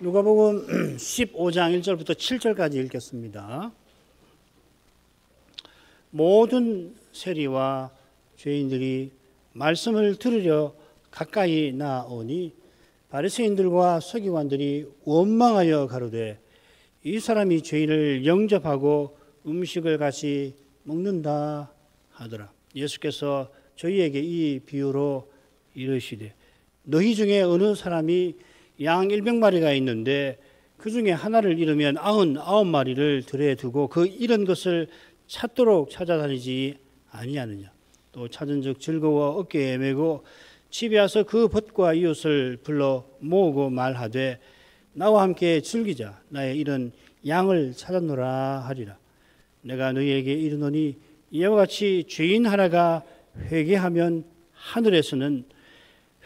누가복음 15장 1절부터 7절까지 읽겠습니다. 모든 세리와 죄인들이 말씀을 들으려 가까이 나아오니 바리새인들과 서기관들이 원망하여 가로되 이 사람이 죄인을 영접하고 음식을 같이 먹는다 하더라. 예수께서 저희에게 이 비유로 이르시되 너희 중에 어느 사람이 양 100마리가 있는데 그 중에 하나를 잃으면 99마리를 들에 두고 그 잃은 것을 찾도록 찾아다니지 아니하느냐. 또 찾은즉 즐거워 어깨에 메고 집에 와서 그 벗과 이웃을 불러 모으고 말하되 나와 함께 즐기자. 나의 잃은 양을 찾았노라 하리라. 내가 너희에게 이르노니 이와 같이 죄인 하나가 회개하면 하늘에서는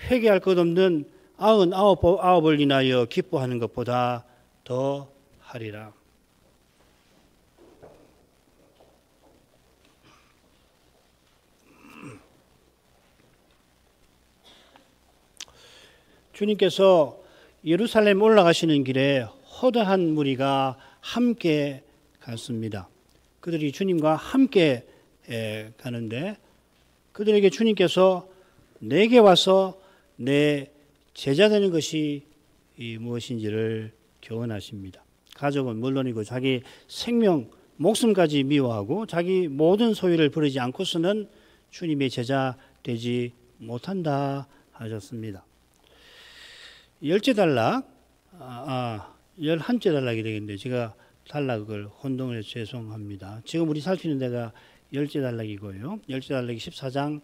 회개할 것 없는 99을 인하여 기뻐하는 것보다 더 하리라. 주님께서 예루살렘 올라가시는 길에 허다한 무리가 함께 갔습니다. 그들이 주님과 함께 가는데 그들에게 주님께서 내게 와서 내 제자 되는 것이 무엇인지를 교훈하십니다. 가족은 물론이고 자기 생명, 목숨까지 미워하고 자기 모든 소유를 버리지 않고서는 주님의 제자 되지 못한다 하셨습니다. 열째 단락, 11째 단락이 되겠는데 제가 단락을 혼동을 해서 죄송합니다. 지금 우리 살피는 데가 열째 단락이고요. 열째 단락이 14장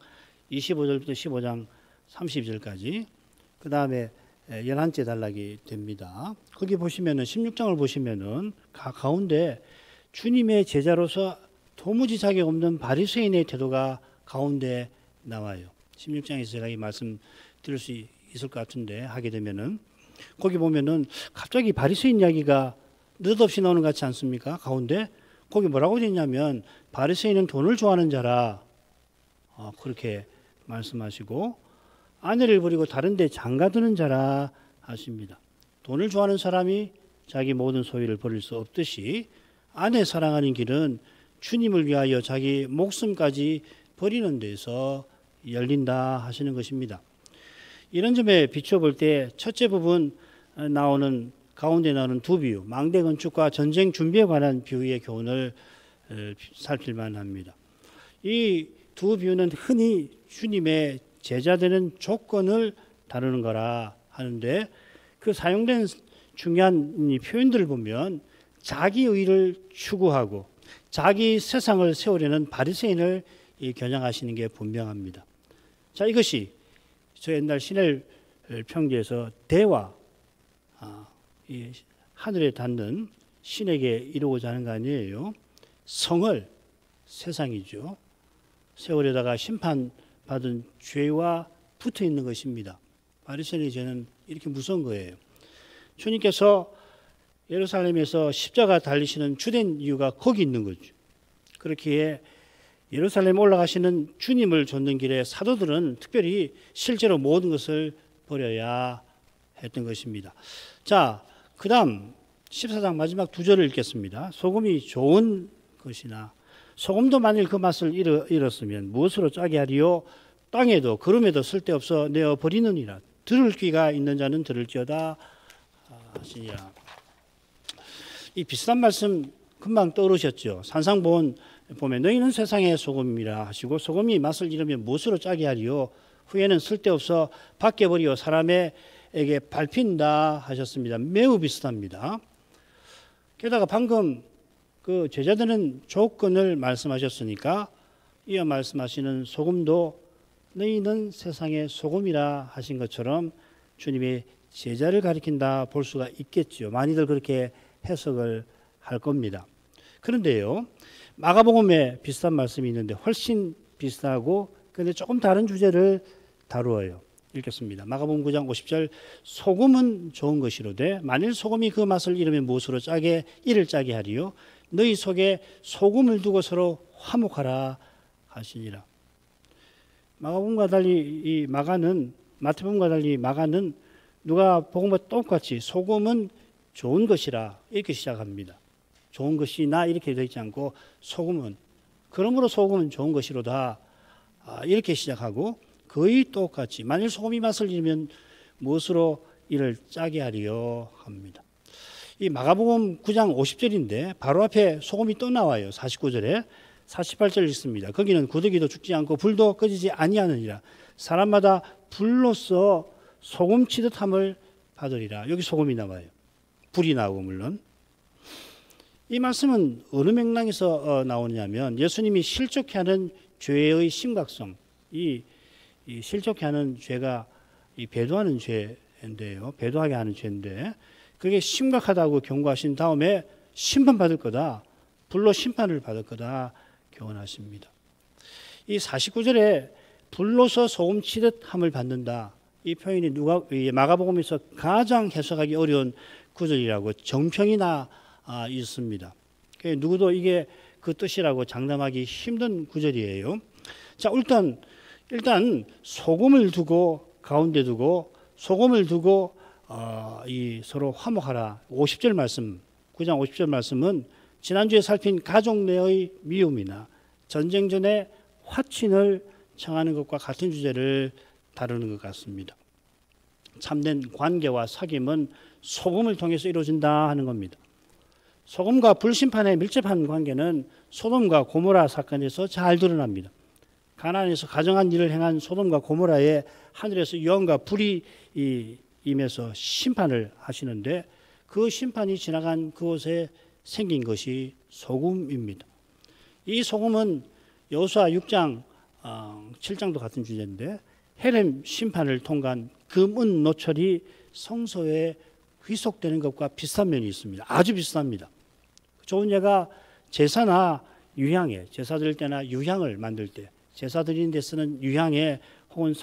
25절부터 15장 30절까지 그 다음에 11째 단락이 됩니다. 거기 보시면은 16장을 보시면은 가운데 주님의 제자로서 도무지 자격 없는 바리새인의 태도가 가운데 나와요. 16장에서 제가 이 말씀 드릴 수 있을 것 같은데 하게 되면은 거기 보면은 갑자기 바리새인 이야기가 느닷없이 나오는 것 같지 않습니까? 가운데 거기 뭐라고 되어 있냐면 바리새인은 돈을 좋아하는 자라 그렇게 말씀하시고 아내를 버리고 다른 데 장가드는 자라 하십니다. 돈을 좋아하는 사람이 자기 모든 소유를 버릴 수 없듯이 아내 사랑하는 길은 주님을 위하여 자기 목숨까지 버리는 데서 열린다 하시는 것입니다. 이런 점에 비춰볼 때 첫째 부분 가운데 나오는 두 비유, 망대 건축과 전쟁 준비에 관한 비유의 교훈을 살필만 합니다. 이 두 비유는 흔히 주님의 제자 되는 조건을 다루는 거라 하는데 그 사용된 중요한 표현들을 보면 자기 의를 추구하고 자기 세상을 세우려는 바리새인을 겨냥하시는 게 분명합니다. 자, 이것이 저 옛날 신헬 평지에서 대와 하늘에 닿는 신에게 이루고자 하는 거 아니에요. 성을 세상이죠. 세우려다가 심판받은 죄와 붙어 있는 것입니다. 바리새인의 죄는 이렇게 무서운 거예요. 주님께서 예루살렘에서 십자가 달리시는 주된 이유가 거기 있는 거죠. 그렇기에 예루살렘 올라가시는 주님을 좇는 길에 사도들은 특별히 실제로 모든 것을 버려야 했던 것입니다. 자, 그 다음 14장 마지막 두 절을 읽겠습니다. 소금이 좋은 것이나 소금도 만일 그 맛을 잃었으면 무엇으로 짜게 하리요? 땅에도 구름에도 쓸데없어 내어 버리느니라. 들을 귀가 있는 자는 들을지어다 하시니라. 이 비슷한 말씀 금방 떠오르셨죠. 산상보원 보면 너희는 세상의 소금이라 하시고 소금이 맛을 잃으면 무엇으로 짜게 하리요? 후에는 쓸데없어 밖에 버리어 사람에게 밟힌다 하셨습니다. 매우 비슷합니다. 게다가 방금 그 제자되는 조건을 말씀하셨으니까 이어 말씀하시는 소금도 너희는 세상의 소금이라 하신 것처럼 주님의 제자를 가리킨다 볼 수가 있겠죠. 많이들 그렇게 해석을 할 겁니다. 그런데요, 마가복음에 비슷한 말씀이 있는데 훨씬 비슷하고 그런데 조금 다른 주제를 다루어요. 읽겠습니다. 마가복음 9장 50절 소금은 좋은 것이로되 만일 소금이 그 맛을 잃으면 무엇으로 이를 짜게 하리요? 너희 속에 소금을 두고 서로 화목하라 하시니라. 마가복음과 달리 마태복음과 달리 마가는 누가복음과 똑같이 소금은 좋은 것이라 이렇게 시작합니다. 좋은 것이나 이렇게 되어 있지 않고 소금은 그러므로 소금은 좋은 것이로다 이렇게 시작하고 거의 똑같이 만일 소금이 맛을 잃으면 무엇으로 이를 짜게 하리요 합니다. 이 마가복음 9장 50절인데 바로 앞에 소금이 또 나와요. 49절에 48절 있습니다. 거기는 구더기도 죽지 않고 불도 꺼지지 아니하느니라. 사람마다 불로써 소금 치듯함을 받으리라. 여기 소금이 나와요. 불이 나오고 물론. 이 말씀은 어느 맥락에서 나오냐면 예수님이 실족해 하는 죄의 심각성, 이 실족해 하는 죄가 이 배도하는 죄인데요. 배도하게 하는 죄인데 그게 심각하다고 경고하신 다음에 심판받을 거다. 불로 심판을 받을 거다. 교훈하십니다. 이 49절에 불로서 소금 치듯 함을 받는다. 이 표현이 마가복음에서 가장 해석하기 어려운 구절이라고 정평이 있습니다. 누구도 이게 그 뜻이라고 장담하기 힘든 구절이에요. 자, 일단 소금을 두고 가운데 두고 소금을 두고 이 서로 화목하라. 50절 말씀, 9장 50절 말씀은 지난주에 살핀 가족 내의 미움이나 전쟁 전에 화친을 청하는 것과 같은 주제를 다루는 것 같습니다. 참된 관계와 사귐은 소금을 통해서 이루어진다 하는 겁니다. 소금과 불심판에 밀접한 관계는 소돔과 고모라 사건에서 잘 드러납니다. 가나안에서 가정한 일을 행한 소돔과 고모라에 하늘에서 영과 불이 임해서 심판을 하시는데 그 심판이 지나간 그곳에 생긴 것이 소금입니다. 이 소금은 여호수아 6장 7장도 같은 주제인데 헤렘 심판을 통과한 금은 노철이 성소에 귀속되는 것과 비슷한 면이 있습니다. 아주 비슷합니다. 좋은 예가 제사나 유향에 제사 드릴 때나 유향을 만들 때 제사 드리는 데 쓰는 유향에 혹은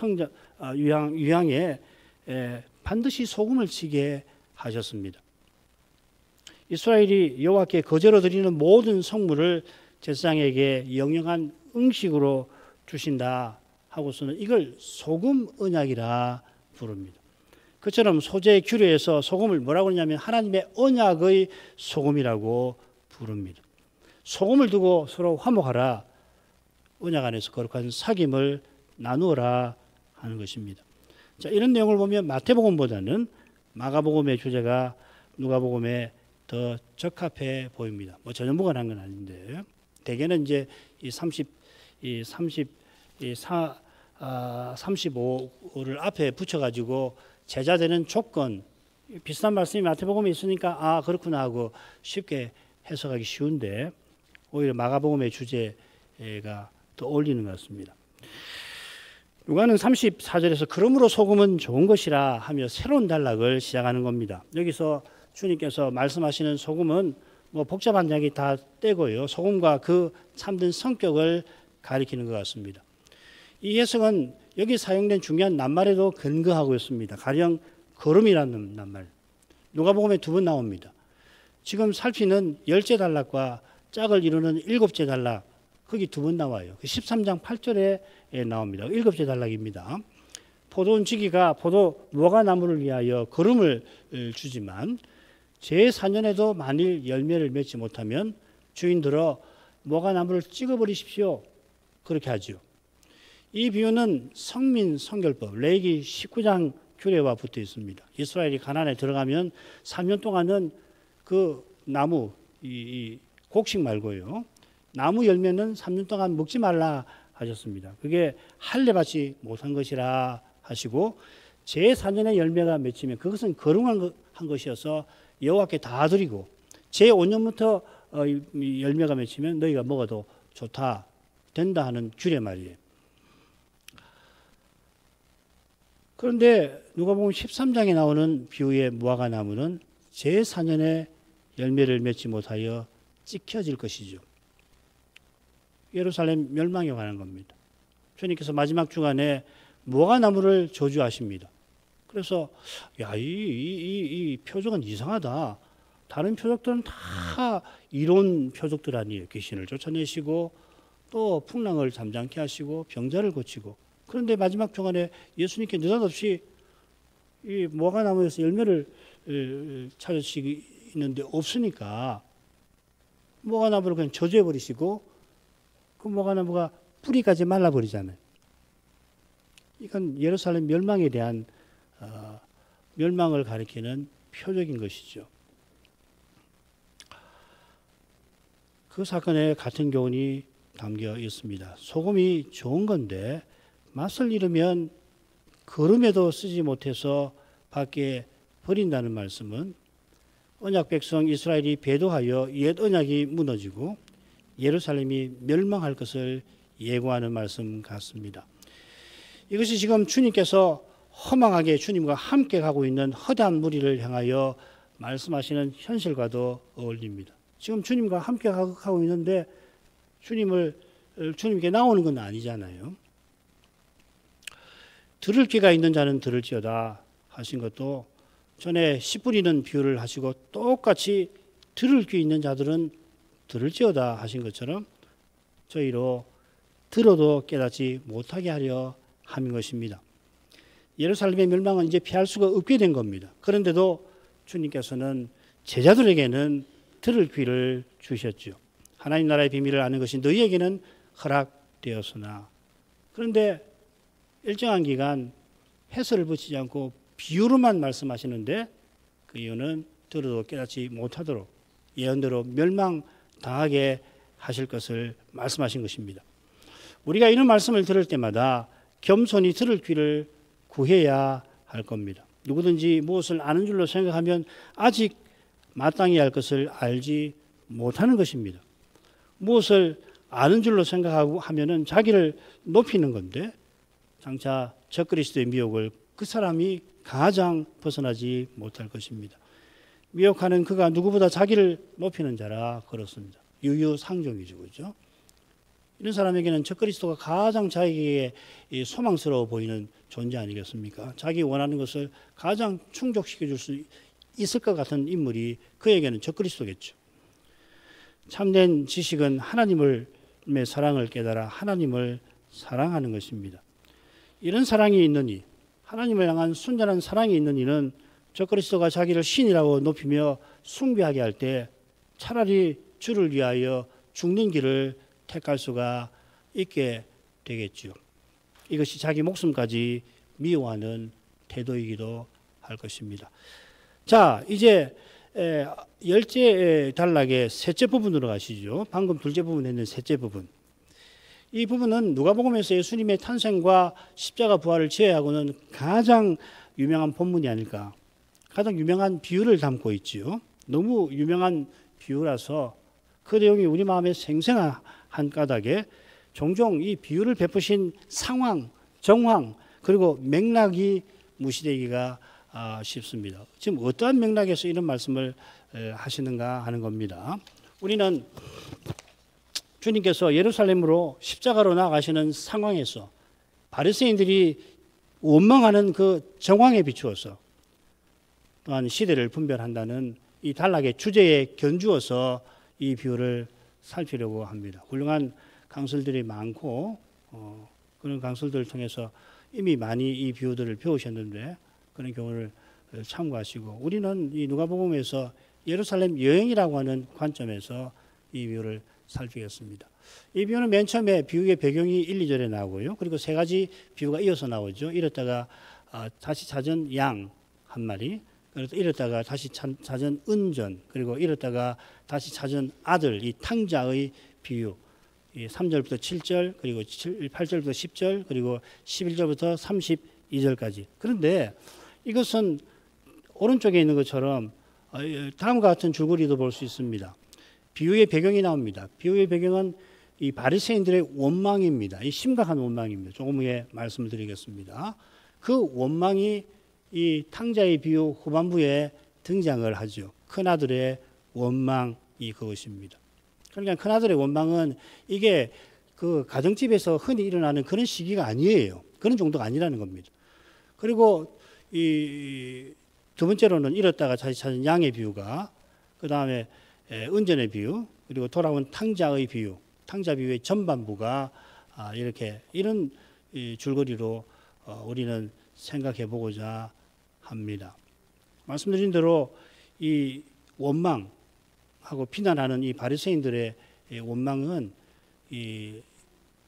유향에 반드시 소금을 치게 하셨습니다. 이스라엘이 여호와께 거제로 드리는 모든 성물을 제사장에게 영영한 음식으로 주신다 하고서는 이걸 소금 언약이라 부릅니다. 그처럼 소재 규례에서 소금을 뭐라고 하냐면 하나님의 언약의 소금이라고 부릅니다. 소금을 두고 서로 화목하라. 언약 안에서 거룩한 사귐을 나누어라 하는 것입니다. 자, 이런 내용을 보면 마태복음보다는 마가복음의 주제가 누가복음에 더 적합해 보입니다. 뭐 전혀 무관한 건 아닌데 대개는 이제 이 35를 앞에 붙여가지고 제자 되는 조건 비슷한 말씀이 마태복음에 있으니까 그렇구나 하고 쉽게 해석하기 쉬운데 오히려 마가복음의 주제가 더 어울리는 것 같습니다. 누가는 34절에서 그러므로 소금은 좋은 것이라 하며 새로운 단락을 시작하는 겁니다. 여기서 주님께서 말씀하시는 소금은 뭐 복잡한 이야기 다 떼고요. 소금과 그 참된 성격을 가리키는 것 같습니다. 이 해석은 여기 사용된 중요한 낱말에도 근거하고 있습니다. 가령 거름이라는 낱말. 누가복음에 2번 나옵니다. 지금 살피는 10째 단락과 짝을 이루는 7째 단락 거기 2번 나와요. 13장 8절에 나옵니다. 7째 단락입니다. 포도원 지기가 포도 무화과나무를 위하여 거름을 주지만 제4년에도 만일 열매를 맺지 못하면 주인들어 무화과나무를 찍어버리십시오. 그렇게 하지요. 이 비유는 성민 성결법 레위기 19장 규례와 붙어 있습니다. 이스라엘이 가나안에 들어가면 3년 동안은 그 나무 이 곡식 말고요. 나무 열매는 3년 동안 먹지 말라 하셨습니다. 그게 할례받지 못한 것이라 하시고 제4년에 열매가 맺히면 그것은 거룩한 것이어서 여호와께 다 드리고 제5년부터 열매가 맺히면 너희가 먹어도 좋다 된다 하는 규례 말이에요. 그런데 누가복음 13장에 나오는 비유의 무화과 나무는 제4년에 열매를 맺지 못하여 찍혀질 것이죠. 예루살렘 멸망에 관한 겁니다. 주님께서 마지막 주간에 무화과 나무를 저주하십니다. 그래서 이 표적은 이상하다. 다른 표적들은 다 이론 표적들 아니에요. 귀신을 쫓아내시고 또 풍랑을 잠잠케 하시고 병자를 고치고 그런데 마지막 주간에 예수님께 느닷없이 이 무화과 나무에서 열매를 찾으시는데 없으니까 모가나무를 그냥 저주해 버리시고 그 모가나무가 뿌리까지 말라버리잖아요. 이건 예루살렘 멸망에 대한 멸망을 가리키는 표적인 것이죠. 그 사건에 같은 교훈이 담겨 있습니다. 소금이 좋은 건데 맛을 잃으면 거름에도 쓰지 못해서 밖에 버린다는 말씀은 언약 백성 이스라엘이 배도하여 옛 언약이 무너지고 예루살렘이 멸망할 것을 예고하는 말씀 같습니다. 이것이 지금 주님께서 허망하게 주님과 함께 가고 있는 허다한 무리를 향하여 말씀하시는 현실과도 어울립니다. 지금 주님과 함께 가고 있는데 주님께 나오는 건 아니잖아요. 들을 귀가 있는 자는 들을지어다 하신 것도 전에 씨 뿌리는 비유를 하시고 똑같이 들을 귀 있는 자들은 들을지어다 하신 것처럼 저희로 들어도 깨닫지 못하게 하려 함인 것입니다. 예루살렘의 멸망은 이제 피할 수가 없게 된 겁니다. 그런데도 주님께서는 제자들에게는 들을 귀를 주셨죠. 하나님 나라의 비밀을 아는 것이 너희에게는 허락되었으나, 그런데 일정한 기간 해설을 붙이지 않고 비유로만 말씀하시는데 그 이유는 들어도 깨닫지 못하도록 예언대로 멸망당하게 하실 것을 말씀하신 것입니다. 우리가 이런 말씀을 들을 때마다 겸손히 들을 귀를 구해야 할 겁니다. 누구든지 무엇을 아는 줄로 생각하면 아직 마땅히 할 것을 알지 못하는 것입니다. 무엇을 아는 줄로 생각하고 하면은 자기를 높이는 건데 장차 적그리스도의 미혹을 그 사람이 가장 벗어나지 못할 것입니다. 미혹하는 그가 누구보다 자기를 높이는 자라 그렇습니다. 유유상종이죠, 그렇죠? 이런 사람에게는 적그리스도가 가장 자기에게 소망스러워 보이는 존재 아니겠습니까? 자기 원하는 것을 가장 충족시켜 줄 수 있을 것 같은 인물이 그에게는 적그리스도겠죠. 참된 지식은 하나님의 사랑을 깨달아 하나님을 사랑하는 것입니다. 이런 사랑이 있는 이, 하나님을 향한 순전한 사랑이 있는 이는 적그리스도가 자기를 신이라고 높이며 숭배하게 할 때 차라리 주를 위하여 죽는 길을 택할 수가 있게 되겠죠. 이것이 자기 목숨까지 미워하는 태도이기도 할 것입니다. 자, 이제 열째 단락의 셋째 부분으로 가시죠. 방금 둘째 부분 했는 셋째 부분. 이 부분은 누가복음에서 예수님의 탄생과 십자가 부활을 제외하고는 가장 유명한 본문이 아닐까. 가장 유명한 비유를 담고 있지요. 너무 유명한 비유라서 그 내용이 우리 마음에 생생한 까닭에 종종 이 비유를 베푸신 상황, 정황, 그리고 맥락이 무시되기가 쉽습니다. 지금 어떠한 맥락에서 이런 말씀을 하시는가 하는 겁니다. 우리는 주님께서 예루살렘으로 십자가로 나아가시는 상황에서 바리새인들이 원망하는 그 정황에 비추어서 또한 시대를 분별한다는 이 단락의 주제에 견주어서 이 비유를 살피려고 합니다. 훌륭한 강설들이 많고 그런 강설들을 통해서 이미 많이 이 비유들을 배우셨는데 그런 경우를 참고하시고 우리는 이 누가복음에서 예루살렘 여행이라고 하는 관점에서 이 비유를 살피겠습니다. 이 비유는 맨 처음에 비유의 배경이 1, 2절에 나오고요. 그리고 세 가지 비유가 이어서 나오죠. 이랬다가 다시 찾은 양 한 마리, 이랬다가 다시 찾은 은전, 그리고 이랬다가 다시 찾은 아들, 이 탕자의 비유. 3절부터 7절, 그리고 8절부터 10절, 그리고 11절부터 32절까지. 그런데 이것은 오른쪽에 있는 것처럼 다음과 같은 줄거리도 볼 수 있습니다. 비유의 배경이 나옵니다. 비유의 배경은 이 바리새인들의 원망입니다. 이 심각한 원망입니다. 조금 후에 말씀을 드리겠습니다. 그 원망이 이 탕자의 비유 후반부에 등장을 하죠. 큰아들의 원망이 그것입니다. 그러니까 큰아들의 원망은 이게 그 가정집에서 흔히 일어나는 그런 시기가 아니에요. 그런 정도가 아니라는 겁니다. 그리고 이 두 번째로는 잃었다가 다시 찾은 양의 비유가, 그 다음에 은전의 비유, 그리고 돌아온 탕자의 비유, 탕자 비유의 전반부가 이렇게 이런 줄거리로 우리는 생각해 보고자 합니다. 말씀드린 대로 이 원망하고 비난하는 이 바리새인들의 원망은 이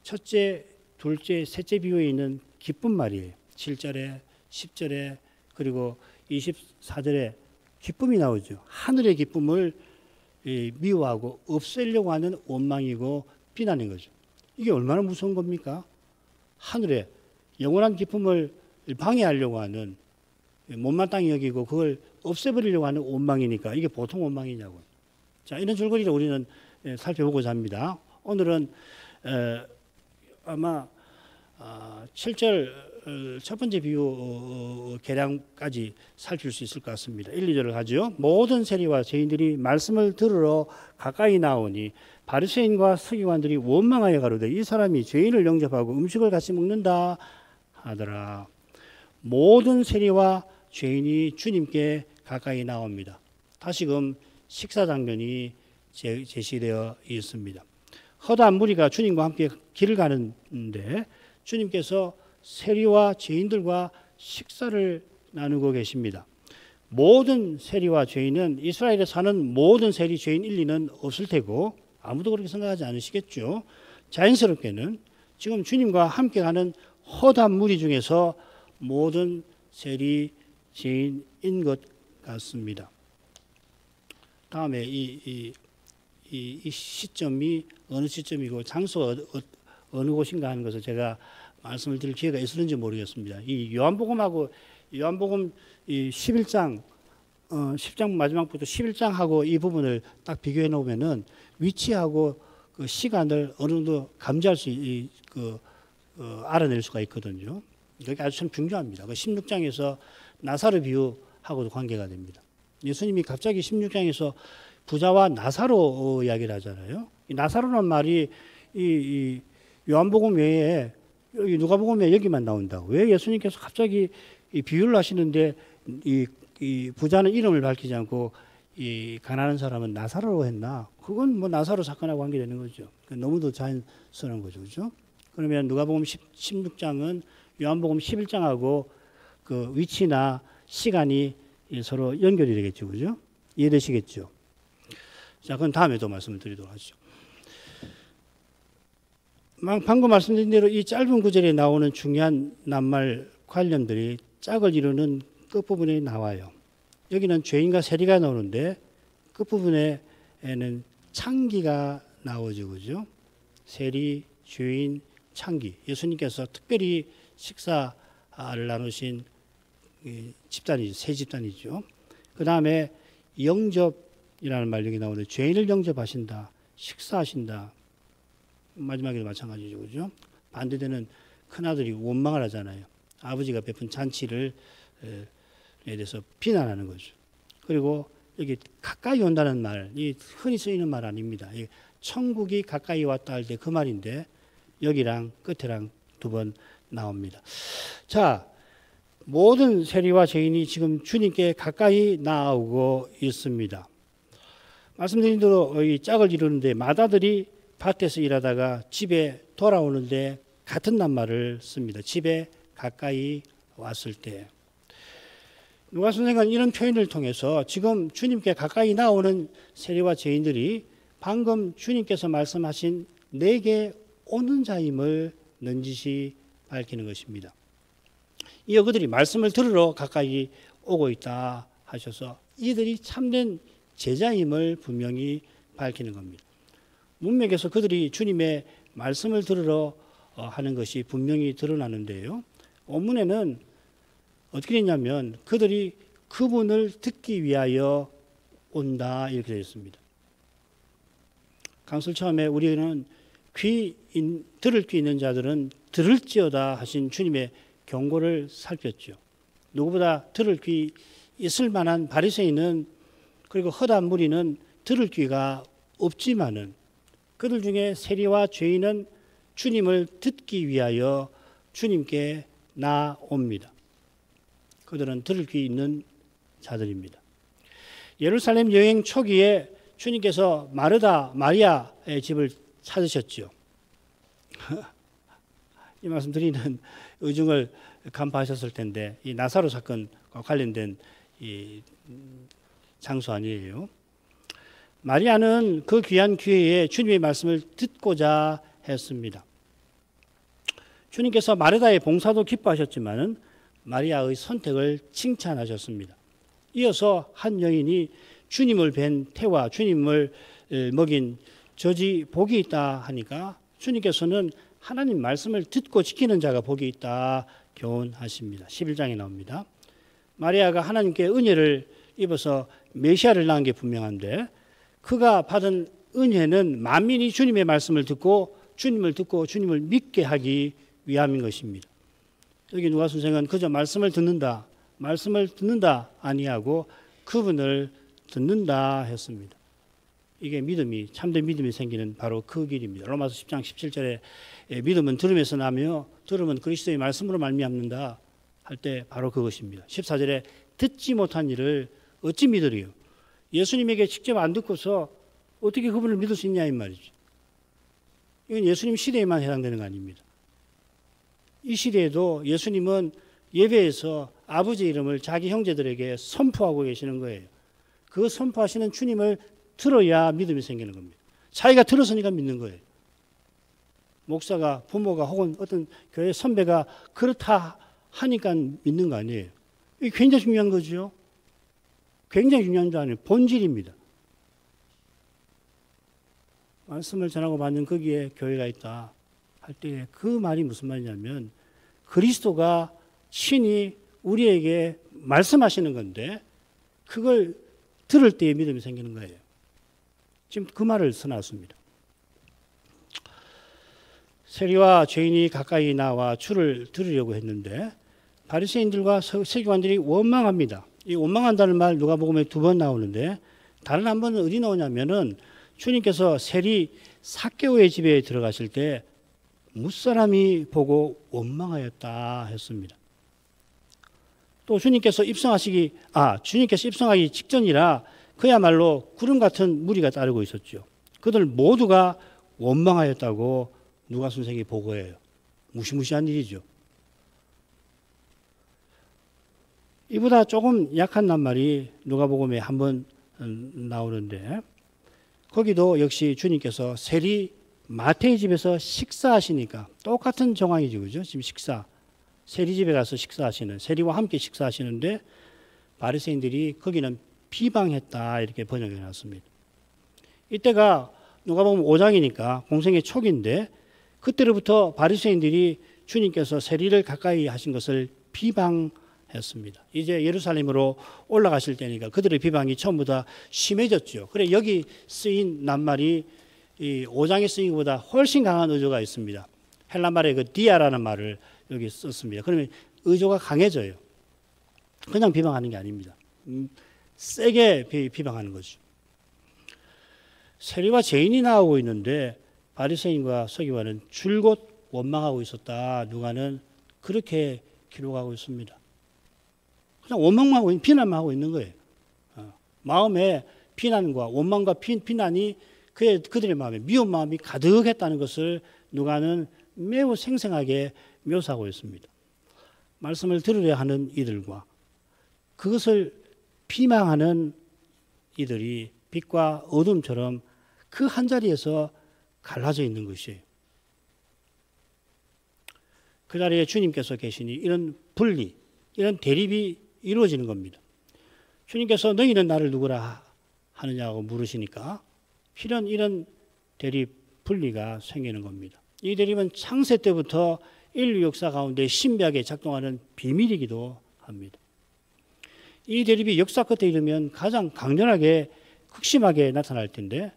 첫째, 둘째, 셋째 비유에 있는 기쁜 말이에요. 7절에 10절에 그리고 24절에 기쁨이 나오죠. 하늘의 기쁨을 미워하고 없애려고 하는 원망이고 비난인 거죠. 이게 얼마나 무서운 겁니까? 하늘의 영원한 기쁨을 방해하려고 하는, 못마땅히 여기고 그걸 없애버리려고 하는 원망이니까 이게 보통 원망이냐고요. 자, 이런 줄거리를 우리는 살펴보고자 합니다. 오늘은 아마 7절 첫 번째 비유 계량까지 살필 수 있을 것 같습니다. 1, 2절을 하죠. 모든 세리와 죄인들이 말씀을 들으러 가까이 나오니 바리새인과 서기관들이 원망하여 가로되 이 사람이 죄인을 영접하고 음식을 같이 먹는다 하더라. 모든 세리와 죄인이 주님께 가까이 나옵니다. 다시금 식사 장면이 제시되어 있습니다. 허다한 무리가 주님과 함께 길을 가는데 주님께서 세리와 죄인들과 식사를 나누고 계십니다. 모든 세리와 죄인은 이스라엘에 사는 모든 세리, 죄인, 일리는 없을 테고 아무도 그렇게 생각하지 않으시겠죠. 자연스럽게는 지금 주님과 함께 가는 허다한 무리 중에서 모든 세리, 죄인인 것 같습니다. 다음에 이 시점이 어느 시점이고 장소가 어느 곳인가 하는 것을 제가 말씀을 드릴 기회가 있었는지 모르겠습니다. 이 요한복음 11장 10장 마지막부터 11장하고 이 부분을 딱 비교해 놓으면은 위치하고 그 시간을 어느 정도 감지할 수 알아낼 수가 있거든요. 여기 아주 참 중요합니다. 그 16장에서 나사로 비유하고도 관계가 됩니다. 예수님이 갑자기 16장에서 부자와 나사로 이야기를 하잖아요. 이 나사로란 말이 이 요한복음 외에 여기 누가복음에 여기만 나온다고. 왜 예수님께서 갑자기 이 비유를 하시는데 이 부자는 이름을 밝히지 않고 이 가난한 사람은 나사로로 했나? 그건 뭐 나사로 사건하고 관계되는 거죠. 너무도 자연스러운 거죠, 그렇죠? 그러면 누가복음 16장은 요한복음 11장하고 그 위치나 시간이 서로 연결이 되겠죠, 그죠? 이해되시겠죠? 자, 그건 다음에 또 말씀을 드리도록 하죠. 방금 말씀드린 대로 이 짧은 구절에 나오는 중요한 낱말 관념들이 짝을 이루는 끝부분에 나와요. 여기는 죄인과 세리가 나오는데 끝부분에는 창기가 나오죠, 그죠? 세리, 죄인, 창기. 예수님께서 특별히 식사를 나누신 집단이죠, 세 집단이죠. 그 다음에 영접이라는 말 여기 나오는데 죄인을 영접하신다, 식사하신다. 마지막에도 마찬가지죠, 그죠? 반대되는 큰아들이 원망을 하잖아요. 아버지가 베푼 잔치를 대해서 비난하는 거죠. 그리고 여기 가까이 온다는 말이 흔히 쓰이는 말 아닙니다. 천국이 가까이 왔다 할 때 그 말인데 여기랑 끝에랑 두 번 나옵니다. 자, 모든 세리와 죄인이 지금 주님께 가까이 나오고 있습니다. 말씀드린 대로 이 짝을 이루는데 마다들이 밭에서 일하다가 집에 돌아오는데 같은 낱말을 씁니다. 집에 가까이 왔을 때. 누가 선생은 이런 표현을 통해서 지금 주님께 가까이 나오는 세리와 죄인들이 방금 주님께서 말씀하신 내게 오는 자임을 넌지시 밝히는 것입니다. 이어 그들이 말씀을 들으러 가까이 오고 있다 하셔서 이들이 참된 제자임을 분명히 밝히는 겁니다. 문맥에서 그들이 주님의 말씀을 들으러 하는 것이 분명히 드러나는데요. 원문에는 어떻게 되냐면 그들이 그분을 듣기 위하여 온다 이렇게 되어 있습니다. 강설 처음에 우리는 들을 귀 있는 자들은 들을지어다 하신 주님의 경고를 살폈죠. 누구보다 들을 귀 있을 만한 바리새인은 그리고 허다한 무리는 들을 귀가 없지만은 그들 중에 세리와 죄인은 주님을 듣기 위하여 주님께 나옵니다. 그들은 들을 귀 있는 자들입니다. 예루살렘 여행 초기에 주님께서 마르다 마리아의 집을 찾으셨죠. 이 말씀 드리는 의중을 간파하셨을 텐데 이 나사로 사건과 관련된 이 장소 아니에요. 마리아는 그 귀한 기회에 주님의 말씀을 듣고자 했습니다. 주님께서 마르다의 봉사도 기뻐하셨지만은 마리아의 선택을 칭찬하셨습니다. 이어서 한 여인이 주님을 뵌 태와 주님을 먹인 저지 복이 있다 하니까 주님께서는 하나님 말씀을 듣고 지키는 자가 복이 있다 교훈하십니다. 11장에 나옵니다. 마리아가 하나님께 은혜를 입어서 메시아를 낳은 게 분명한데 그가 받은 은혜는 만민이 주님의 말씀을 듣고 주님을 믿게 하기 위함인 것입니다. 여기 누가 선생은 그저 말씀을 듣는다 아니하고 그분을 듣는다 했습니다. 이게 믿음이 참된 믿음이 생기는 바로 그 길입니다. 로마서 10장 17절에 믿음은 들음에서 나며 들음은 그리스도의 말씀으로 말미암는다 할 때 바로 그것입니다. 14절에 듣지 못한 일을 어찌 믿으리요? 예수님에게 직접 안 듣고서 어떻게 그분을 믿을 수 있냐 이 말이죠. 이건 예수님 시대에만 해당되는 거 아닙니다. 이 시대에도 예수님은 예배에서 아버지의 이름을 자기 형제들에게 선포하고 계시는 거예요. 그 선포하시는 주님을 들어야 믿음이 생기는 겁니다. 자기가 들었으니까 믿는 거예요. 목사가, 부모가 혹은 어떤 교회 선배가 그렇다 하니까 믿는 거 아니에요. 이게 굉장히 중요한 거죠. 굉장히 중요한 게 아니에요. 본질입니다. 말씀을 전하고 받는 거기에 교회가 있다 할 때 그 말이 무슨 말이냐면 그리스도가 친히 우리에게 말씀하시는 건데 그걸 들을 때에 믿음이 생기는 거예요. 지금 그 말을 써놨습니다. 세리와 죄인이 가까이 나와 주를 들으려고 했는데 바리새인들과 서기관들이 원망합니다. 이 원망한다는 말 누가복음에 2번 나오는데 다른 한 번은 어디 나오냐면은 주님께서 세리 삭개오의 집에 들어가실 때 무사람이 보고 원망하였다 했습니다. 또 주님께서 입성하기 직전이라 그야말로 구름 같은 무리가 따르고 있었죠. 그들 모두가 원망하였다고 누가 선생이 보고해요. 무시무시한 일이죠. 이보다 조금 약한 낱말이 누가복음에 한번 나오는데 거기도 역시 주님께서 세리 마태의 집에서 식사하시니까 똑같은 정황이죠. 그죠? 지금 세리 집에 가서 식사하시는, 세리와 함께 식사하시는데 바리새인들이 거기는 비방했다 이렇게 번역해 놨습니다. 이때가 누가복음 5장이니까 공생의 초기인데 그때로부터 바리새인들이 주님께서 세리를 가까이 하신 것을 비방했습니다. 이제 예루살렘으로 올라가실 때니까 그들의 비방이 처음보다 심해졌죠. 그래 여기 쓰인 낱말이 이 5장에 쓰인 것보다 훨씬 강한 의조가 있습니다. 헬라 말의 그 디아라는 말을 여기 썼습니다. 그러면 의조가 강해져요. 그냥 비방하는 게 아닙니다. 세게 비방하는 거죠. 세리와 죄인이 나오고 있는데 바리새인과 서기관은 줄곧 원망하고 있었다. 누가는 그렇게 기록하고 있습니다. 그냥 원망만 하고 비난만 하고 있는 거예요. 마음에 비난과 원망과 비난이 그들의 마음에 미운 마음이 가득했다는 것을 누가는 매우 생생하게 묘사하고 있습니다. 말씀을 들으려 하는 이들과 그것을 비방하는 이들이 빛과 어둠처럼 그 한 자리에서 갈라져 있는 것이에요. 그 자리에 주님께서 계시니 이런 분리, 이런 대립이 이루어지는 겁니다. 주님께서 너희는 나를 누구라 하느냐고 물으시니까 이런 대립, 분리가 생기는 겁니다. 이 대립은 창세 때부터 인류 역사 가운데 신비하게 작동하는 비밀이기도 합니다. 이 대립이 역사 끝에 이르면 가장 강렬하게 극심하게 나타날 텐데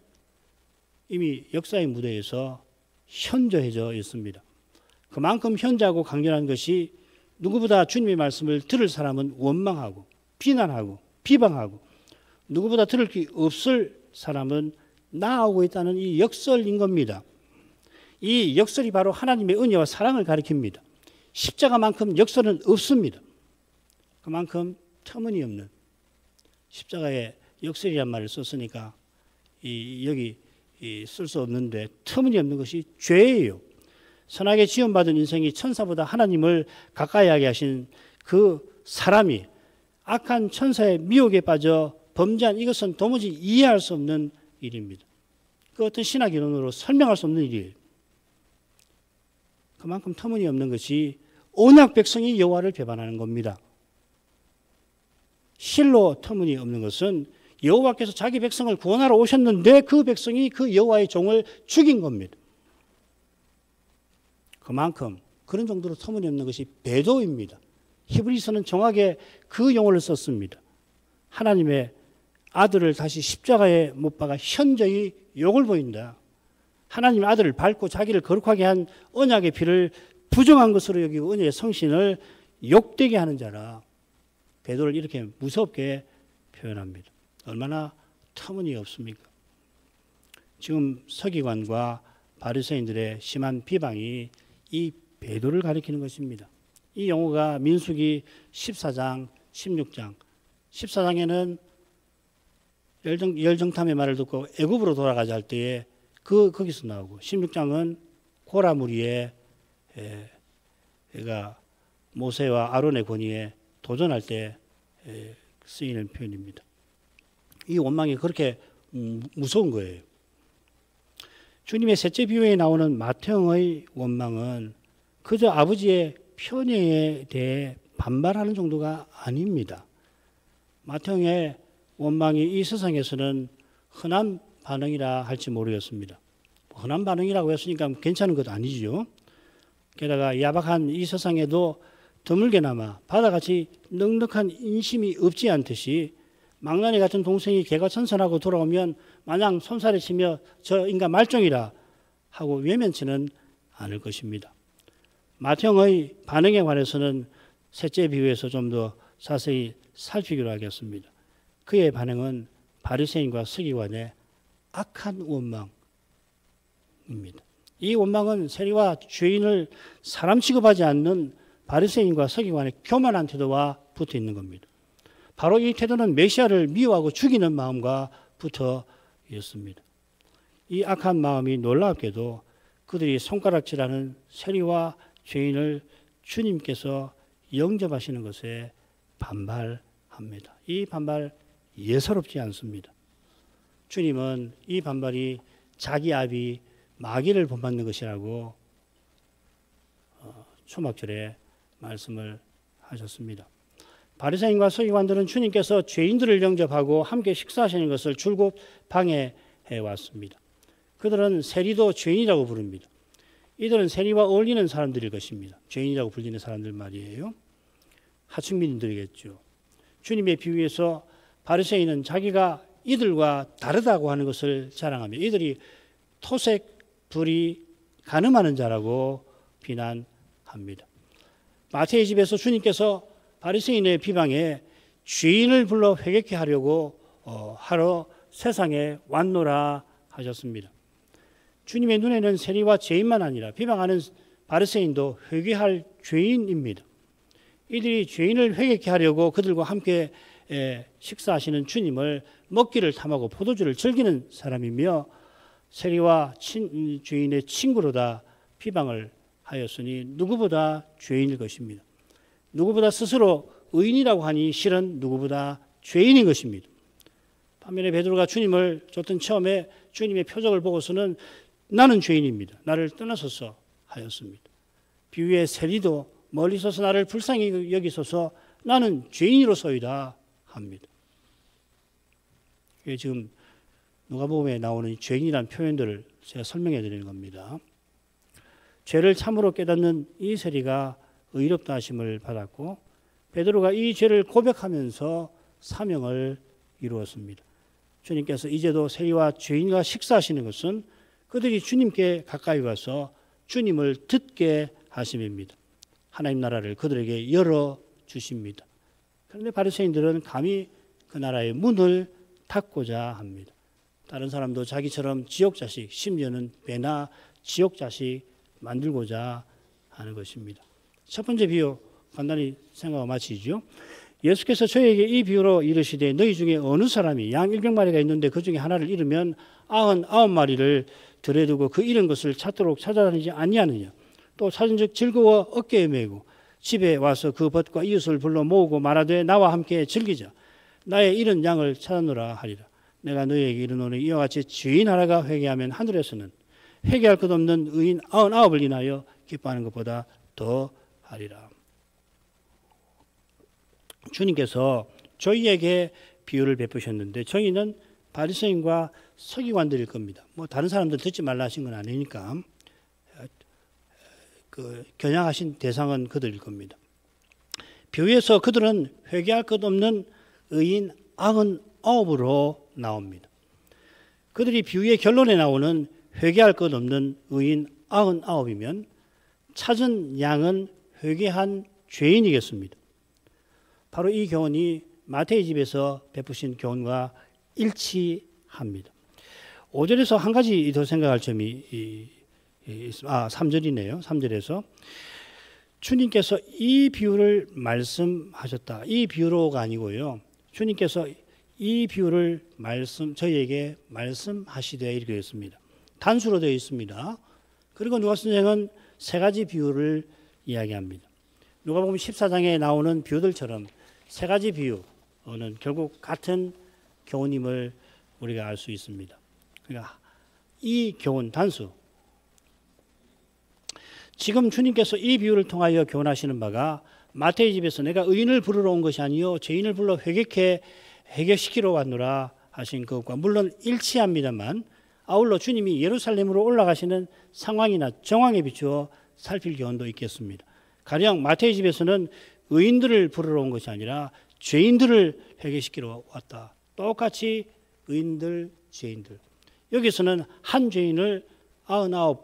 이미 역사의 무대에서 현저해져 있습니다. 그만큼 현저하고 강렬한 것이 누구보다 주님의 말씀을 들을 사람은 원망하고 비난하고 비방하고 누구보다 들을 게 없을 사람은 나아오고 있다는 이 역설인 겁니다. 이 역설이 바로 하나님의 은혜와 사랑을 가리킵니다. 십자가만큼 역설은 없습니다. 그만큼 터무니없는 십자가에 역설이란 말을 썼으니까 여기 쓸 수 없는데 터무니없는 것이 죄예요. 선하게 지원받은 인생이 천사보다 하나님을 가까이 하게 하신 그 사람이 악한 천사의 미혹에 빠져 범죄한 이것은 도무지 이해할 수 없는 일입니다. 그 어떤 신학 이론으로 설명할 수 없는 일이에요. 그만큼 터무니없는 것이 언약 백성이 여호와를 배반하는 겁니다. 실로 터무니없는 것은 여호와께서 자기 백성을 구원하러 오셨는데 그 백성이 그 여호와의 종을 죽인 겁니다. 그만큼 그런 정도로 터무니없는 것이 배도입니다. 히브리서는 정확하게 그 용어를 썼습니다. 하나님의 아들을 다시 십자가에 못 박아 현저히 욕을 보인다. 하나님의 아들을 밟고 자기를 거룩하게 한 언약의 피를 부정한 것으로 여기고 언약의 성신을 욕되게 하는 자라. 베드로를 이렇게 무섭게 표현합니다. 얼마나 터무니없습니까? 지금 서기관과 바리새인들의 심한 비방이 이 베드로를 가리키는 것입니다. 이 용어가 민수기 14장, 16장. 14장에는 열정탐의 말을 듣고 애굽으로 돌아가자 할 때에 거기서 나오고 16장은 고라 무리에 얘가 모세와 아론의 권위에 도전할 때 쓰이는 표현입니다. 이 원망이 그렇게 무서운 거예요. 주님의 셋째 비유에 나오는 마태형의 원망은 그저 아버지의 편애에 대해 반발하는 정도가 아닙니다. 마태형의 원망이 이 세상에서는 흔한 반응이라 할지 모르겠습니다. 흔한 반응이라고 했으니까 괜찮은 것 아니지요. 게다가 야박한 이 세상에도 드물게나마 바다같이 넉넉한 인심이 없지 않듯이 망나니 같은 동생이 개가천선하고 돌아오면 마냥 손살에 치며 저 인간 말종이라 하고 외면치는 않을 것입니다. 마태형의 반응에 관해서는 셋째 비유에서 좀 더 자세히 살피기로 하겠습니다. 그의 반응은 바리새인과 서기관의 악한 원망입니다. 이 원망은 세리와 죄인을 사람 취급하지 않는 바리새인과 서기관의 교만한 태도와 붙어 있는 겁니다. 바로 이 태도는 메시아를 미워하고 죽이는 마음과 붙어 있습니다. 이 악한 마음이 놀랍게도 그들이 손가락질하는 세리와 죄인을 주님께서 영접하시는 것에 반발합니다. 이 반발 예사롭지 않습니다. 주님은 이 반발이 자기 아비 마귀를 본받는 것이라고 초막절에 말씀을 하셨습니다. 바리새인과 서기관들은 주님께서 죄인들을 영접하고 함께 식사하시는 것을 줄곧 방해해 왔습니다. 그들은 세리도 죄인이라고 부릅니다. 이들은 세리와 어울리는 사람들일 것입니다. 죄인이라고 불리는 사람들 말이에요. 하층민들이겠죠. 주님의 비유에서 바리새인은 자기가 이들과 다르다고 하는 것을 자랑하며 이들이 토색, 불의, 간음하는 자라고 비난합니다. 마태의 집에서 주님께서 바리새인의 비방에 죄인을 불러 회개케 하려고 하러 세상에 왔노라 하셨습니다. 주님의 눈에는 세리와 죄인만 아니라 비방하는 바리새인도 회개할 죄인입니다. 이들이 죄인을 회개케 하려고 그들과 함께 식사하시는 주님을 먹기를 탐하고 포도주를 즐기는 사람이며 세리와 죄인의 친구로다 비방을 하였으니 누구보다 죄인일 것입니다. 누구보다 스스로 의인이라고 하니 실은 누구보다 죄인인 것입니다. 반면에 베드로가 주님을 줬던 처음에 주님의 표적을 보고서는 나는 죄인입니다. 나를 떠나소서 하였습니다. 비유의 세리도 멀리 서서 나를 불쌍히 여기소서 나는 죄인으로서이다 합니다. 이게 지금 누가복음에 나오는 죄인이라는 표현들을 제가 설명해 드리는 겁니다. 죄를 참으로 깨닫는 이 세리가 의롭다 하심을 받았고 베드로가 이 죄를 고백하면서 사명을 이루었습니다. 주님께서 이제도 세리와 죄인과 식사하시는 것은 그들이 주님께 가까이 와서 주님을 듣게 하심입니다. 하나님 나라를 그들에게 열어주십니다. 그런데 바리새인들은 감히 그 나라의 문을 닫고자 합니다. 다른 사람도 자기처럼 지옥자식, 심지어는 배나 지옥자식 만들고자 하는 것입니다. 첫 번째 비유 간단히 생각하고 마치죠. 예수께서 저에게 이 비유로 이르시되 너희 중에 어느 사람이 양 100마리가 있는데 그 중에 하나를 잃으면 99마리를 들여두고 그 잃은 것을 찾도록 찾아다니지 아니하느냐. 또 찾은즉 즐거워 어깨에 메고 집에 와서 그 벗과 이웃을 불러 모으고 말하되 나와 함께 즐기자. 나의 잃은 양을 찾아노라 하리라. 내가 너희에게 이르노니 이와 같이 주인 하나가 회개하면 하늘에서는 회개할 것 없는 의인 99을 인하여 기뻐하는 것보다 더 하리라. 주님께서 저희에게 비유를 베푸셨는데 저희는 바리새인과 서기관들일 겁니다. 뭐 다른 사람들 듣지 말라 하신 건 아니니까 그 겨냥하신 대상은 그들일 겁니다. 비유에서 그들은 회개할 것 없는 의인 99으로 나옵니다. 그들이 비유의 결론에 나오는 회개할 것 없는 의인 99이면 찾은 양은 회개한 죄인이겠습니다. 바로 이 교훈이 마태의 집에서 베푸신 교훈과 일치합니다. 5절에서 한 가지 더 생각할 점이 3절이네요. 3절에서 주님께서 이 비유를 말씀하셨다. 이 비유로가 아니고요. 주님께서 이 비유를 저희에게 말씀하시되 이렇게 되어 있습니다. 단수로 되어 있습니다. 그리고 누가복음 선생은 세 가지 비유를 이야기합니다. 누가복음 14장에 나오는 비유들처럼 세 가지 비유는 결국 같은 교훈임을 우리가 알 수 있습니다. 그러니까 이 교훈 단수. 지금 주님께서 이 비유를 통하여 교훈하시는 바가 마태의 집에서 내가 의인을 부르러 온 것이 아니요 죄인을 불러 회개시키러 왔노라 하신 것과 물론 일치합니다만 아울러 주님이 예루살렘으로 올라가시는 상황이나 정황에 비추어 살필 교훈도 있겠습니다. 가령 마태의 집에서는 의인들을 부르러 온 것이 아니라 죄인들을 회개시키러 왔다. 똑같이 의인들, 죄인들. 여기서는 한 죄인을 99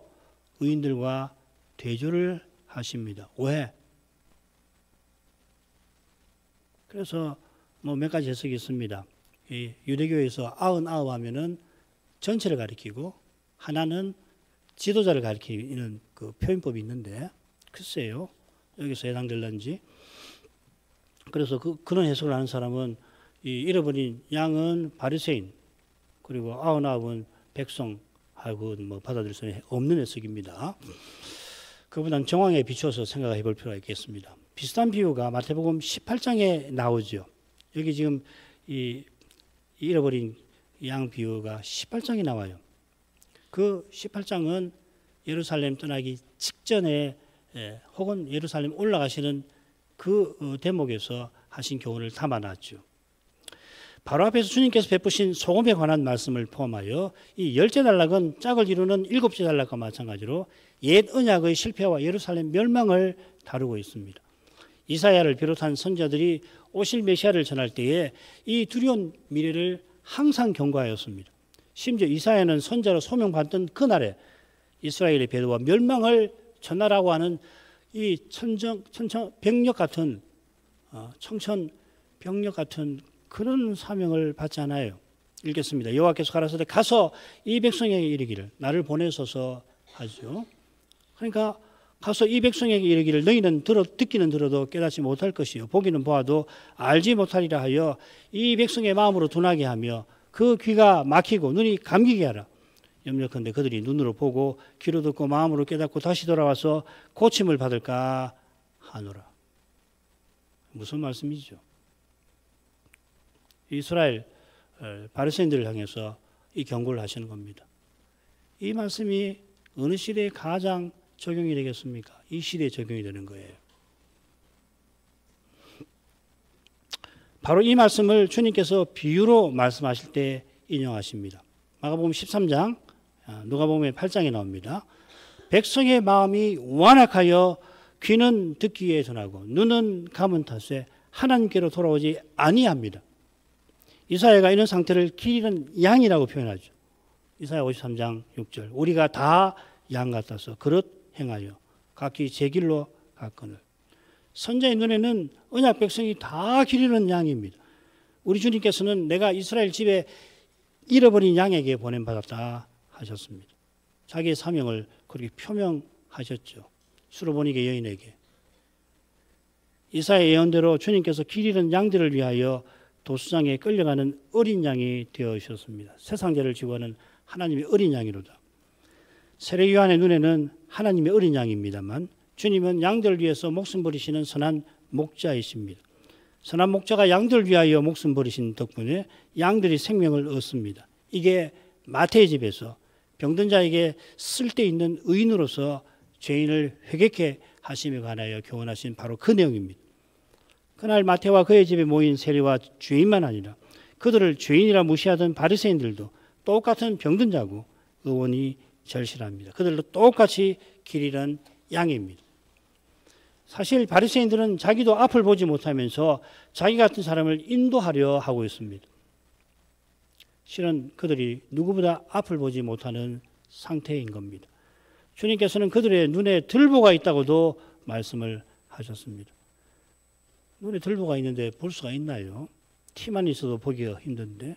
의인들과 대조를 하십니다. 왜? 그래서 뭐 몇 가지 해석이 있습니다. 이 유대교에서 99 하면은 전체를 가리키고 하나는 지도자를 가리키는 그 표현법이 있는데 글쎄요. 여기서 해당될런지. 그래서 그런 해석을 하는 사람은 이 잃어버린 양은 바리새인 그리고 99은 백성하고 뭐 받아들일 수 없는 해석입니다. 그보다는 정황에 비추어서 생각해 볼 필요가 있겠습니다. 비슷한 비유가 마태복음 18장에 나오죠. 여기 지금 이 잃어버린 양 비유가 18장에 나와요. 그 18장은 예루살렘 떠나기 직전에 혹은 예루살렘 올라가시는 그 대목에서 하신 교훈을 담아놨죠. 바로 앞에서 주님께서 베푸신 소금에 관한 말씀을 포함하여 이 10째 단락은 짝을 이루는 7째 단락과 마찬가지로 옛 언약의 실패와 예루살렘 멸망을 다루고 있습니다. 이사야를 비롯한 선지자들이 오실 메시아를 전할 때에 이 두려운 미래를 항상 경고하였습니다. 심지어 이사야는 선지자로 소명받던 그날에 이스라엘의 배도와 멸망을 전하라고 하는 이 청천벽력 같은 그런 사명을 받지 않아요. 읽겠습니다. 여호와께서 가라사대 가서 이 백성에게 이르기를 나를 보내소서 하죠. 그러니까 가서 이 백성에게 이르기를 너희는 듣기는 들어도 깨닫지 못할 것이요 보기는 보아도 알지 못하리라 하여 이 백성의 마음으로 둔하게 하며 그 귀가 막히고 눈이 감기게 하라. 염려컨대 그들이 눈으로 보고 귀로 듣고 마음으로 깨닫고 다시 돌아와서 고침을 받을까 하노라. 무슨 말씀이죠? 이스라엘 바리새인들을 향해서 이 경고를 하시는 겁니다. 이 말씀이 어느 시대에 가장 적용이 되겠습니까? 이 시대에 적용이 되는 거예요. 바로 이 말씀을 주님께서 비유로 말씀하실 때 인용하십니다. 마가복음 13장, 누가복음 8장에 나옵니다. 백성의 마음이 완악하여 귀는 듣기에 둔하고 눈은 감은 탓에 하나님께로 돌아오지 아니합니다. 이사야가 이런 상태를 길 잃은 양이라고 표현하죠. 이사야 53장 6절 우리가 다 양 같아서 그릇 행하여 각기 제 길로 갔거늘. 선자의 눈에는 언약 백성이 다 길 잃은 양입니다. 우리 주님께서는 내가 이스라엘 집에 잃어버린 양에게 보냄받았다 하셨습니다. 자기의 사명을 그렇게 표명하셨죠. 수로보니게 여인에게. 이사야 예언대로 주님께서 길 잃은 양들을 위하여 도수장에 끌려가는 어린 양이 되어주셨습니다. 세상 죄를 지고 하는 하나님의 어린 양이로다. 세례요한의 눈에는 하나님의 어린 양입니다만 주님은 양들을 위해서 목숨 버리시는 선한 목자이십니다. 선한 목자가 양들을 위하여 목숨 버리신 덕분에 양들이 생명을 얻습니다. 이게 마태의 집에서 병든 자에게 쓸데있는 의인으로서 죄인을 회개케 하심에 관하여 교훈하신 바로 그 내용입니다. 그날 마태와 그의 집에 모인 세리와 죄인만 아니라 그들을 죄인이라 무시하던 바리새인들도 똑같은 병든 자고 의원이 절실합니다. 그들도 똑같이 길 잃은 양입니다. 사실 바리새인들은 자기도 앞을 보지 못하면서 자기 같은 사람을 인도하려 하고 있습니다. 실은 그들이 누구보다 앞을 보지 못하는 상태인 겁니다. 주님께서는 그들의 눈에 들보가 있다고도 말씀을 하셨습니다. 눈에 들보가 있는데 볼 수가 있나요? 티만 있어도 보기가 힘든데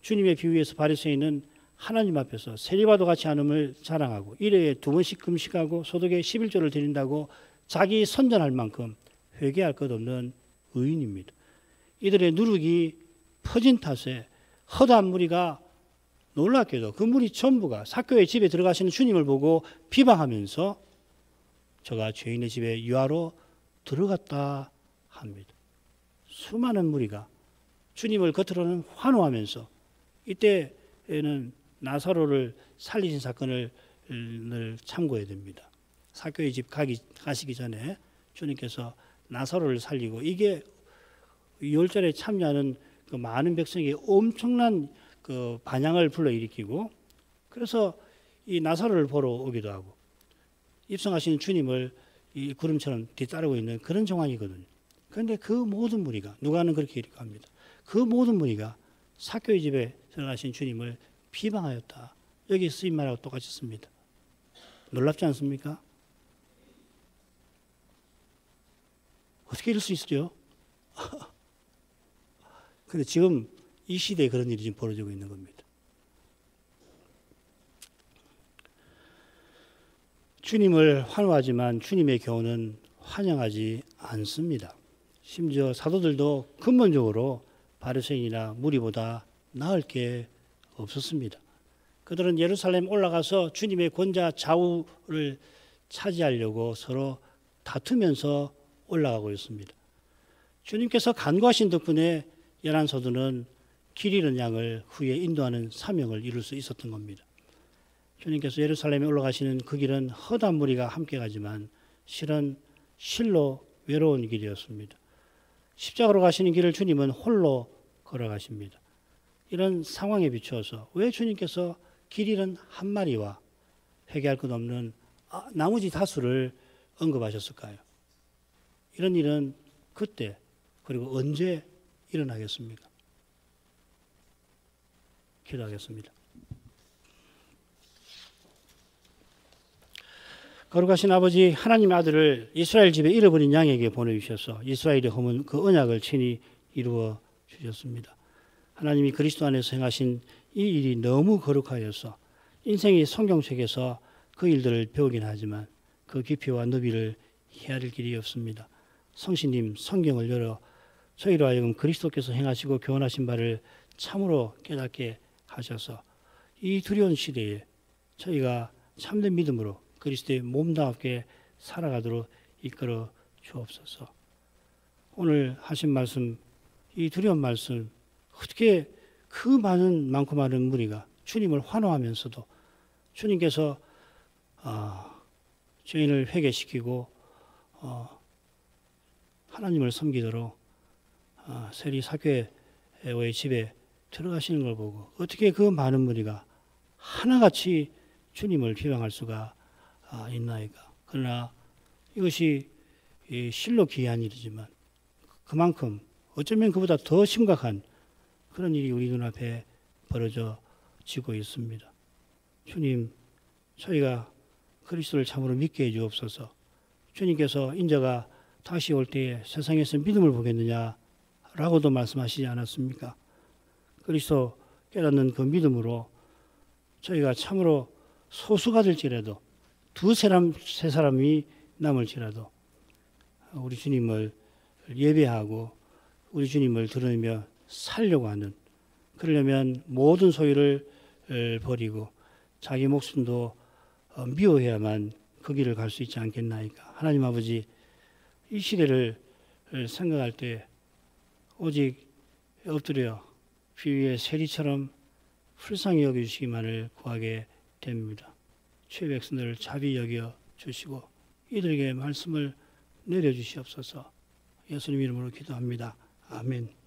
주님의 비유에서 바리새인은 하나님 앞에서 세리와도 같이 않음을 자랑하고 일회에 2번씩 금식하고 소득의 11조를 드린다고 자기 선전할 만큼 회개할 것 없는 의인입니다. 이들의 누룩이 퍼진 탓에 허다한 무리가 놀랍게도 그 무리 전부가 삭개오의 집에 들어가시는 주님을 보고 비방하면서 저가 죄인의 집에 유하로 들어갔다 합니다. 수많은 무리가 주님을 겉으로는 환호하면서 이때에는 나사로를 살리신 사건을 참고해야 됩니다. 삭개오의 집 가시기 전에 주님께서 나사로를 살리고 이게 유월절에 참여하는 그 많은 백성이 엄청난 그 반향을 불러일으키고 그래서 이 나사로를 보러 오기도 하고 입성하신 주님을 이 구름처럼 뒤따르고 있는 그런 정황이거든요. 그런데 그 모든 무리가 누가는 그렇게 기록합니다. 그 모든 무리가 삭개오의 집에 들어가신 주님을 비방하였다. 여기 쓰인 말하고 똑같이 씁니다. 놀랍지 않습니까? 어떻게 이럴 수 있죠? 그런데 지금 이 시대에 그런 일이 지금 벌어지고 있는 겁니다. 주님을 환호하지만 주님의 교훈은 환영하지 않습니다. 심지어 사도들도 근본적으로 바리새인이나 무리보다 나을 게 없었습니다. 그들은 예루살렘 올라가서 주님의 권자 좌우를 차지하려고 서로 다투면서 올라가고 있습니다. 주님께서 간구하신 덕분에 11사도는 길 잃은 양을 후에 인도하는 사명을 이룰 수 있었던 겁니다. 주님께서 예루살렘에 올라가시는 그 길은 허다한 무리가 함께 가지만 실은 실로 외로운 길이었습니다. 십자가로 가시는 길을 주님은 홀로 걸어가십니다. 이런 상황에 비추어서 왜 주님께서 길 잃은 한 마리와 회개할 것 없는 나머지 다수를 언급하셨을까요? 이런 일은 그때 그리고 언제 일어나겠습니까? 기도하겠습니다. 거룩하신 아버지, 하나님의 아들을 이스라엘 집에 잃어버린 양에게 보내주셔서 이스라엘이 허문 그 언약을 친히 이루어 주셨습니다. 하나님이 그리스도 안에서 행하신 이 일이 너무 거룩하여서 인생의 성경책에서 그 일들을 배우긴 하지만 그 깊이와 너비를 헤아릴 길이 없습니다. 성신님 성경을 열어 저희로 하여금 그리스도께서 행하시고 교훈하신 바를 참으로 깨닫게 하셔서 이 두려운 시대에 저희가 참된 믿음으로 그리스도의 몸답게 살아가도록 이끌어 주옵소서. 오늘 하신 말씀, 이 두려운 말씀, 어떻게 그 많고 많은 무리가 주님을 환호하면서도 주님께서 죄인을 회개시키고 하나님을 섬기도록 세리 삭개오의 집에 들어가시는 걸 보고 어떻게 그 많은 무리가 하나같이 주님을 비방할 수가 있나이까. 그러나 이것이 실로 기이한 일이지만 그만큼 어쩌면 그보다 더 심각한 그런 일이 우리 눈앞에 벌어지고 있습니다. 주님, 저희가 그리스도를 참으로 믿게 해 주옵소서. 주님께서 인자가 다시 올 때에 세상에서 믿음을 보겠느냐라고도 말씀하시지 않았습니까? 그리스도 깨닫는 그 믿음으로 저희가 참으로 소수가 될지라도 세 사람이 남을지라도 우리 주님을 예배하고 우리 주님을 드러내며 살려고 하는, 그러려면 모든 소유를 버리고 자기 목숨도 미워해야만 그 길을 갈 수 있지 않겠나이까. 하나님 아버지, 이 시대를 생각할 때 오직 엎드려 비 위에 세리처럼 불쌍히 여겨주시기만을 구하게 됩니다. 죄 백성들을 자비 여겨 주시고 이들에게 말씀을 내려주시옵소서. 예수님 이름으로 기도합니다. 아멘.